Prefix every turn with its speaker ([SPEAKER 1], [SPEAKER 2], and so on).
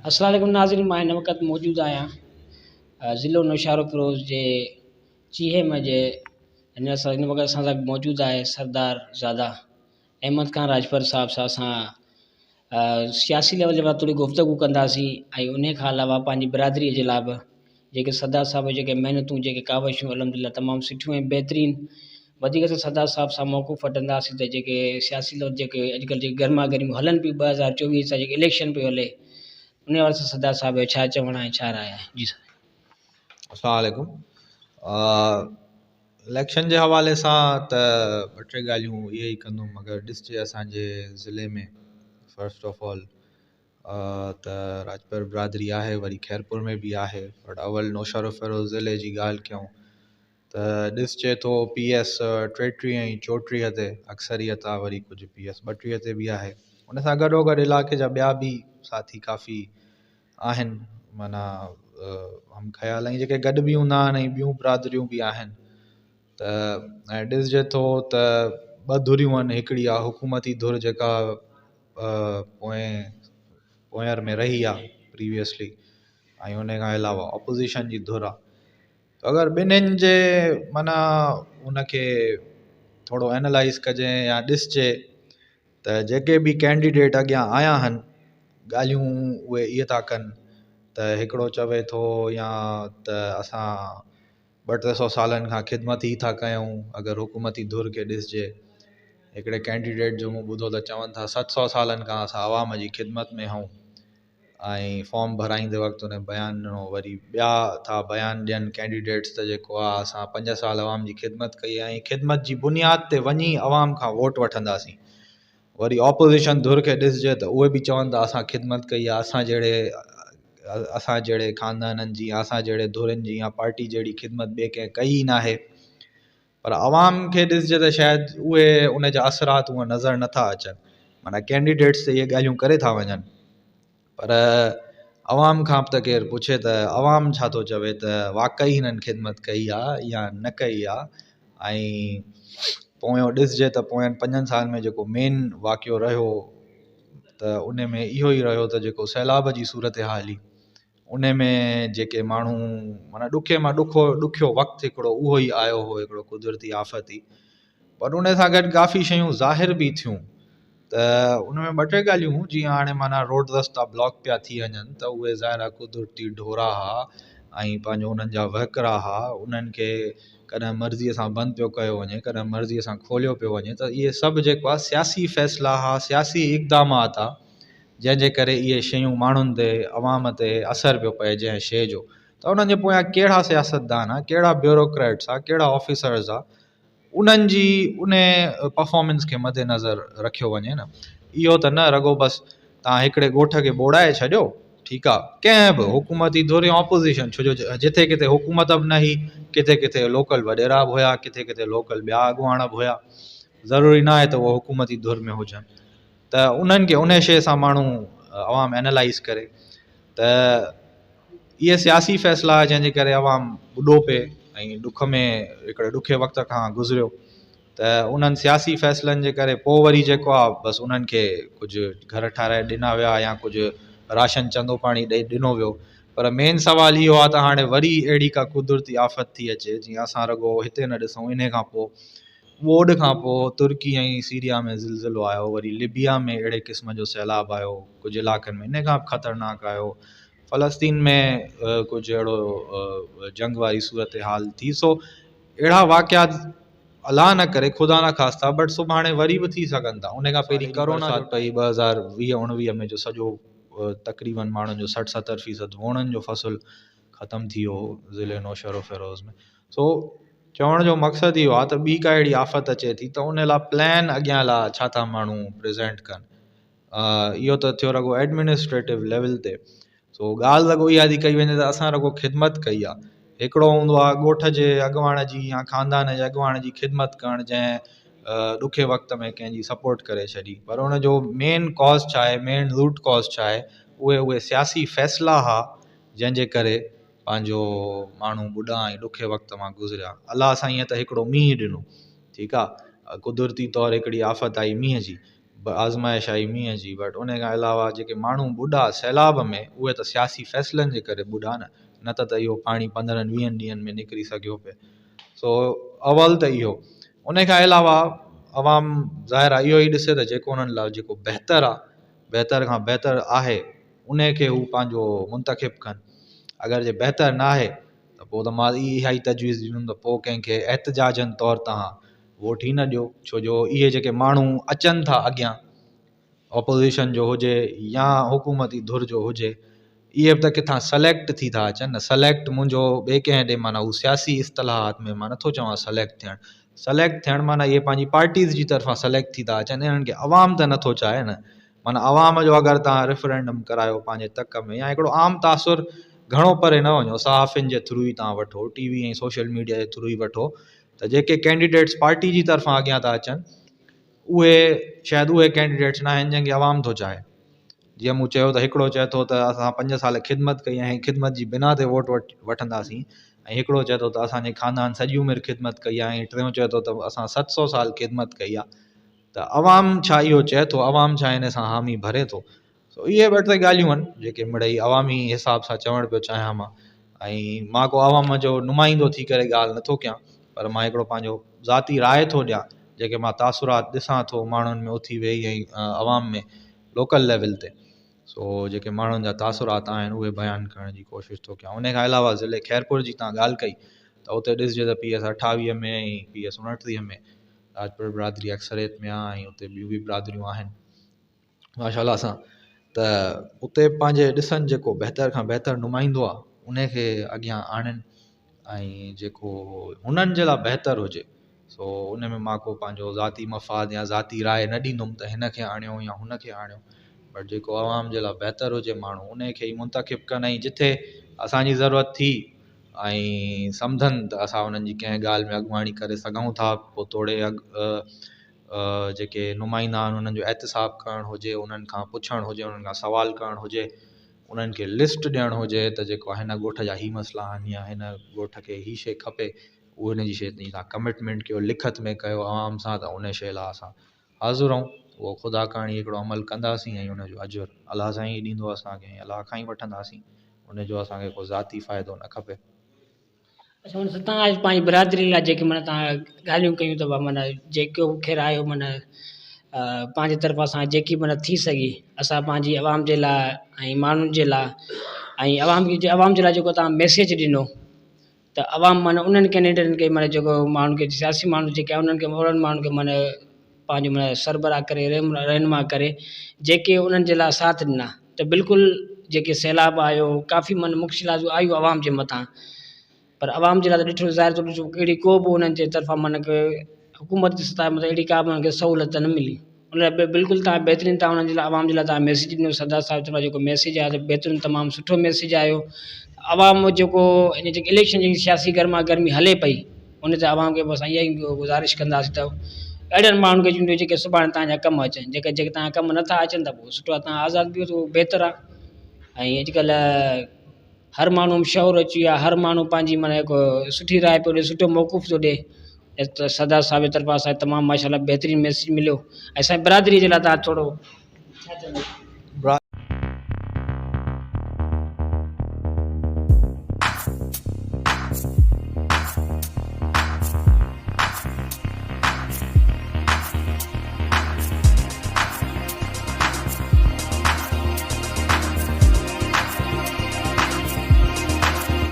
[SPEAKER 1] अस्सलाम वालेकुम नाज़रीन, मां हिन वक़्तु मौजूदु आहियां ज़िलो नौशहरो फिरोज़ जे चीहे में जे हिन वक़्तु असां सां मौजूदु आहे सरदार ज़ादा अहमद ख़ान राजपर साहिब सां असां सियासी लेवल जे थोरी गुफ़्तगू कंदासीं ऐं उन खां अलावा पंहिंजी बिरादरीअ जे लाइ बि जेके सरदार साहिब जेके महिनतूं जेके कावशूं अल्हम्दुलिल्लाह तमामु सुठियूं ऐं बहितरीनु वधीक असां सरदार साहिब सां मौक़ूफ़ वठंदासीं त जेके सियासी लेवल जेके अॼुकल्ह जेके गर्मा गर्मियूं हलनि पियूं 2024 सां जेके इलेक्शन पियो हले उन वारे सां सरदार साहिब जो छा चवणु आहे छा राय आहे? जी सर।
[SPEAKER 2] अस्सलाम वालेकुम। इलेक्शन जे हवाले सां त ॿ टे ॻाल्हियूं इहे ई कंदुमि। अगरि ॾिसजे असांजे ज़िले में फर्स्ट ऑफ ऑल त राजपर बिरादरी आहे, वरी खैरपुर में बि आहे, बट अवल नौशहरो फिरोज़ ज़िले जी ॻाल्हि कयूं त ॾिसजे थो PS 33 ऐं 34 ते अक्सरियत आहे, वरी कुझु PS 32 ते बि आहे। उन सां गॾोगॾु इलाइक़े जा ॿिया बि साथी काफ़ी आहिनि, माना हम ख़्याल ऐं जेके गॾु बि हूंदा आहिनि ऐं ॿियूं बिरादरियूं बि आहिनि। त ऐं ॾिसजे थो त ॿ धुरियूं आहिनि, हिकिड़ी आहे हुकूमती धुर जेका पोयर में रही आहे प्रीवियसली, ऐं उन खां अलावा ऑपोज़िशन जी धुर आहे। त अगरि ॿिन्हिनि जे माना उनखे थोरो एनालाइज़ कजे या ॾिसजे त जेके बि कैंडिडेट अॻियां आया आहिनि ॻाल्हियूं उहे इहे था कनि त हिकिड़ो चवे थो या त असां 200-300 सालनि खां ख़िदमत ई था कयूं। अगरि हुकूमती धुर खे ॾिसजे, हिकिड़े कैंडिडेट जो मूं ॿुधो त चवनि था 700 सालनि खां असां आवाम जी ख़िदमत में हूं, ऐं फॉर्म भराईंदे वक़्तु उन बयानु ॾिनो। वरी ॿिया था बयानु ॾियनि कैंडिडेट्स त जेको आहे असां 5 साल आवाम जी ख़िदमत कई ऐं ख़िदमत जी बुनियाद ते वञी आवाम खां वोट वठंदासीं। वरी ऑपोज़िशन धुर खे ॾिसजे त उहे बि चवनि था असां ख़िदमत कई आहे, असां जहिड़े ख़ानदाननि जी, असां जहिड़े धुरनि जी या पार्टी जहिड़ी ख़िदमत ॿिए कंहिं कई ई नाहे। पर आवाम खे ॾिसजे त शायदि उहे उन जा असरात उहे नज़र नथा अचनि। माना कैंडिडेट्स त इहे ॻाल्हियूं करे था वञनि, पर अवाम खां त केरु पुछे त अवाम छा थो चवे त वाक़ई हिननि ख़िदमत कई आहे या न कई आहे। ऐं पोयों ॾिसजे त पोयनि 5 साल में जेको मेन वाक़ियो रहियो त उन में इहो ई रहियो त जेको सैलाब जी सूरत हाल हुई, उन में जेके माण्हू माना ॾुखे मां ॾुखियो वक़्तु हिकिड़ो उहो ई आयो हो, हिकिड़ो कुदरती आफ़त ई। पर उन सां गॾु काफ़ी शयूं ज़ाहिर बि थियूं त उन में 2 टे ॻाल्हियूं जीअं हाणे माना रोड रस्ता ब्लॉक पिया थी वञनि त उहे ज़ाहिर कुदरती ढोरा हुआ ऐं पंहिंजो उन्हनि जा वहकरा हुआ, उन्हनि खे कॾहिं मर्ज़ीअ सां बंदि पियो कयो वञे, कॾहिं मर्ज़ीअ सां खोलियो पियो वञे। त इहे सभु जेको आहे सियासी फ़ैसिला हुआ, सियासी इक़दामात आहे, जंहिंजे करे इहे शयूं माण्हुनि ते अवाम ते असरु पियो पए जंहिं शइ जो। त उन्हनि जे पोयां कहिड़ा सियासतदान आहे, कहिड़ा ब्यूरोक्रेट्स आहे, कहिड़ा ऑफिसर्स आहे, उन्हनि जी उन परफॉर्मेंस खे मद्देनज़र रखियो वञे न। इहो त न रुॻो बसि तव्हां हिकिड़े ॻोठ खे ॿोड़ाए छॾियो, ठीकु आहे, कंहिं बि हुकूमती धुर या ऑपोज़िशन, छो जो जिथे किथे हुकूमत बि न हुई, किथे किथे लोकल वॾेरा बि हुया, किथे किथे लोकल ॿिया अॻुवाण बि हुया, ज़रूरी न आहे त उहो हुकूमती धुर में हुजनि। त उन्हनि खे उन शइ सां माण्हू अवाम एनालाइज़ करे त इहे सियासी फ़ैसिला जंहिंजे करे अवाम ॿुॾो पिए ऐं ॾुख में हिकिड़े ॾुखे वक़्त खां गुज़रियो। त उन्हनि सियासी फ़ैसिलनि जे करे पोइ वरी जेको आहे बसि उन्हनि खे कुझु घर ठाराए ॾिना विया या कुझु राशन चंदो पाणी ॾेई ॾिनो वियो। पर मेन सुवाल इहो आहे त हाणे वरी अहिड़ी का कुदरती आफ़त थी अचे, जीअं असां रुॻो हिते न ॾिसूं, इन खां पोइ ॿोॾि खां पोइ तुर्की ऐं सीरिया में ज़िलज़िलो आयो, वरी लिबिया में अहिड़े क़िस्म जो सैलाब आयो, कुझु इलाइक़नि में इन खां बि ख़तरनाक आयो, फ़लस्तीन में कुझु अहिड़ो जंग वारी सूरत हाल थी। सो अहिड़ा वाक़ियात अलाह न करे, ख़ुदा न ख़ास्ता, बट सुभाणे वरी बि थी सघनि था। उन खां पहिरीं करोना पई 2020-19 में जो सॼो तक़रीबन माण्हुनि जो 60-70% वोणनि जो फ़सुलु ख़तमु थी वियो ज़िले नौशहरो फिरोज़ में। सो चवण जो मक़सदु इहो आहे त ॿी का अहिड़ी आफ़त अचे थी त उन लाइ प्लान अॻियां लाइ छा था माण्हू प्रेज़ेंट कनि। इहो त थियो रुॻो एडमिनिस्ट्रेटिव लेवल ते। सो ॻाल्हि रुॻो इहा थी कई वञे त असां रुॻो ख़िदमत कई आहे। हिकिड़ो हूंदो आहे ॻोठ जे अॻुवाण जी या ख़ानदान जे अॻुवाण जी ख़िदमत करणु, जंहिं ॾुखे वक़्त में कंहिंजी सपोर्ट करे छॾी। पर उनजो मेन कॉज़ छा आहे, मेन रूट कॉज़ छा आहे, उहे सियासी फ़ैसिला हुआ जंहिंजे करे पंहिंजो माण्हू ॿुॾा ऐं ॾुखे वक़्त मां गुज़रिया। अलाह साईं त हिकिड़ो मींहुं ॾिनो, ठीकु आहे, कुदरती तौरु हिकिड़ी आफ़त आई मींहं जी, आज़माइश आई मींहं जी, बट उन खां अलावा जेके माण्हू ॿुॾा सैलाब में, उहे त सियासी फ़ैसिलनि जे करे ॿुॾा न त इहो पाणी 15-20 ॾींहंनि में निकिरी सघियो पिए। सो अवल त इहो। उन खां अलावा अवाम ज़ाहिर आहे इहो ई ॾिसे त जेको उन्हनि लाइ जेको बहितर आहे, बहितर खां बहितर आहे, उन खे हू पंहिंजो मुंतखिब कनि। अगरि जे बहितर न आहे त पोइ त मां इहा ई तजवीज़ ॾींदुमि त पोइ कंहिंखे एहतजाजनि तौरु तव्हां वोट ई न ॾियो। छो जो इहे जेके माण्हू अचनि था अॻियां, ऑपोज़िशन जो हुजे या हुकूमती धुर जो हुजे, इहे बि त किथां सलेक्ट थी था अचनि न। सलेक्ट मुंहिंजो ॿिए कंहिं ॾे माना हू सियासी इस्तलाहात में मां नथो चवां सलेक्ट थियणु माना इहे पंहिंजी पार्टीज़ जी तरफ़ां सलेक्ट थी था अचनि। इन्हनि खे अवाम त नथो चाहे न। माना अवाम जो अगरि तव्हां रेफरेंडम करायो पंहिंजे तक में, या हिकिड़ो आम तासुर, घणो परे न वञो, सहाफ़ियुनि जे थ्रू ई तव्हां वठो, टीवी ऐं सोशल मीडिया जे थ्रू ई वठो, त जेके कैंडिडेट्स पार्टी जी तरफ़ां अॻियां था अचनि, उहे शायदि उहे कैंडिडेट्स न आहिनि जंहिंखे अवाम थो चाहे। जीअं मूं चयो त हिकिड़ो चए थो त असां 5 साल ख़िदमत कई ऐं ख़िदमत जी बिना ते वोट वठंदासीं, ऐं हिकिड़ो चए थो त असांजे ख़ानदान सॼी उमिरि ख़िदमत कई आहे, ऐं टियों चए थो त असां 700 साल ख़िदमत कई आहे। त अवाम छा इहो चए थो, अवाम छा इन सां हामी भरे थो? सो इहे 2-3 ॻाल्हियूं आहिनि जेके मिड़ई अवामी हिसाब सां चवणु पियो चाहियां मां। ऐं मां को अवाम जो नुमाइंदो थी करे ॻाल्हि नथो कयां, पर मां हिकिड़ो पंहिंजो ज़ाती राय थो ॾियां, जेके मां तासुरात ॾिसां थो माण्हुनि में उथी वेही ऐं अवाम में लोकल लेवल ते। सो जेके माण्हुनि जा तासुरात आहिनि उहे बयानु करण जी कोशिशि थो कयां। उन खां अलावा ज़िले खैरपुर जी तव्हां ॻाल्हि कई त उते ॾिसजे त PS 28 में ऐं PS 29 में राजपुर बिरादरी अक्सरियत में आहे, ऐं उते ॿियूं बि बिरादरियूं आहिनि माशाल्लाह सां। त उते पंहिंजे ॾिसनि जेको बहितर खां बहितर नुमाइंदो आहे, उन खे अॻियां आणनि, ऐं जेको हुननि जे लाइ बहितर हुजे, सो उन में मां को पंहिंजो ज़ाती मफ़ाद या ज़ाती राय न ॾींदुमि त हिन खे आणियो या हुन खे आणियो। बट जेको आवाम जे लाइ बहितर हुजे, माण्हू उन खे ई मुंतखिब कनि, ऐं जिथे असांजी ज़रूरत थी ऐं सम्झनि त असां उन्हनि जी कंहिं ॻाल्हि में अॻुवाणी करे सघूं था, पोइ थोरे जेके नुमाइंदा आहिनि उन्हनि जो एहतिसाब करणु हुजे, उन्हनि खां पुछणु हुजे, उन्हनि खां सवाल करणु हुजे, उन्हनि खे लिस्ट ॾियणु हुजे त जेको हिन ॻोठ जा ई मसइला आहिनि या हिन ॻोठ खे ही शइ खपे, उन जी शइ तव्हां कमिटमेंट कयो, लिखत में कयो आवाम सां, त उन शइ लाइ असां हाज़ुर आहियूं। उहो ख़ुदा करिणी हिकिड़ो अमल कंदासीं, ऐं उनजो अजुर अलाह साईं ई ॾींदो असांखे, ऐं अलाह खां ई वठंदासीं। उनजो असांखे को ज़ाती फ़ाइदो न खपे।
[SPEAKER 1] अच्छा, हुन सां तव्हां पंहिंजी बिरादरी लाइ जेके माना तव्हां ॻाल्हियूं कयूं अथव, माना जेको ख़ैरु आयो, माना पंहिंजे तरफ़ां सां जेकी माना थी सघी असां पंहिंजी आवाम जे लाइ ऐं माण्हुनि जे लाइ, ऐं आवाम जे लाइ जेको तव्हां मैसेज ॾिनो, त आवाम माना उन्हनि कैंडिडेटनि खे, माना जेको माण्हुनि खे, सियासी माण्हू जेके आहे, उन्हनि माण्हुनि खे माना पंहिंजो माना सरबराह करे, रहनुमा करे, जेके उन्हनि जे लाइ साथ ॾिना, त बिल्कुलु जेके सैलाब आयो, काफ़ी माना मुश्किलातूं आयूं आवाम जे मथां, पर आवाम जे लाइ त ॾिठो ज़ाहिर थो ॾिठो अहिड़ी को बि उन्हनि जे तरफ़ां माना की हुकूमत जी सतह मतिलबु अहिड़ी का बि उन्हनि खे सहूलियत न मिली। उन लाइ बिल्कुलु तव्हां बहितरीनु तव्हां उन्हनि जे लाइ आवाम जे लाइ तव्हां मैसेज ॾिनो, सरदार साहिब तरफ़ां जेको मैसेज आयो त बहितरीनु तमामु सुठो मैसेज आयो। आवाम जेको इन जेके इलेक्शन जी सियासी गर्मा गर्मी हले पई, उन ते आवाम खे बसि इहा ई गुज़ारिश कंदासीं त अहिड़नि माण्हुनि खे चूंडियो जेके सुभाणे तव्हांजा कमु अचनि, जेके तव्हां कमु नथा अचनि त पोइ सुठो आहे, तव्हां आज़ादु बिहो त उहो बहितरु आहे। ऐं अॼुकल्ह हर माण्हू में शौर अची वियो आहे, हर माण्हू पंहिंजी माना हिकु सुठी राय पियो ॾिए, सुठो मौक़ुफ़ थो ॾिए। त सरदार साहिब जे तरफ़ां असांखे तमामु माशाल्लाह बहितरीनु मैसेज मिलियो। ऐं असांजी बिरादरी जे लाइ तव्हां थोरो छा चवंदो?